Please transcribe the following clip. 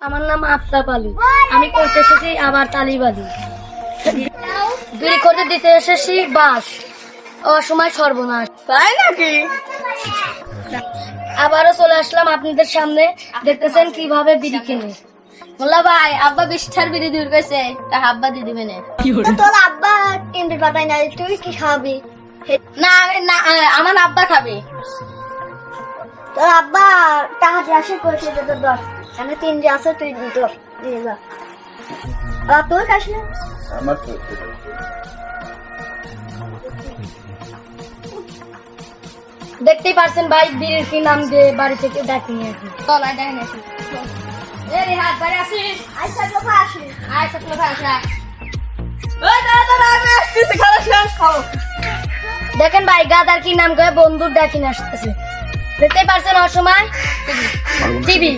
আমার নাম আফতাব আলী। আমি করতে এসেছি আবার তালিবালি। বিড়ি করতে দিতে এসেছি বাস, অসময় সর্বনাশ। তাই নাকি? আবারও চলে আসলাম আপনাদের সামনে, দেখতেছেন কিভাবে বিড়ি কিনে। মোল্লা ভাই, আব্বা 20টার বিড়ি দূর গেছে, তা আব্বা দিয়ে দিবেন। তোর আব্বা কিনতে পাঠাই না, তুই কি খাবি? না না, আমার আব্বা খাবে। তোর আব্বা টাকা দিয়ে আসে করেছে যে তোর 10, আমি 3 যে আছে তুই তোর দিয়ে যা। আর তোর কাছে না আমার দেখতেই পারছেন ভাই, বিড়ির কি নাম দিয়ে বাড়ি থেকে ডাকি নিয়ে আসি। তলায় দেখেন আসি। এই হাত বাড়ি আসিস। আচ্ছা লোকা আসি। আচ্ছা, তুমি আসা। ওই দাদা, আমি আসতেছি, খাওয়া শেষ, খাও। দেখেন ভাই, গাদার কি নাম করে বন্ধুর ডাকি নিয়ে আসতেছে। দেখতেই পারছেন অসময় টিভি।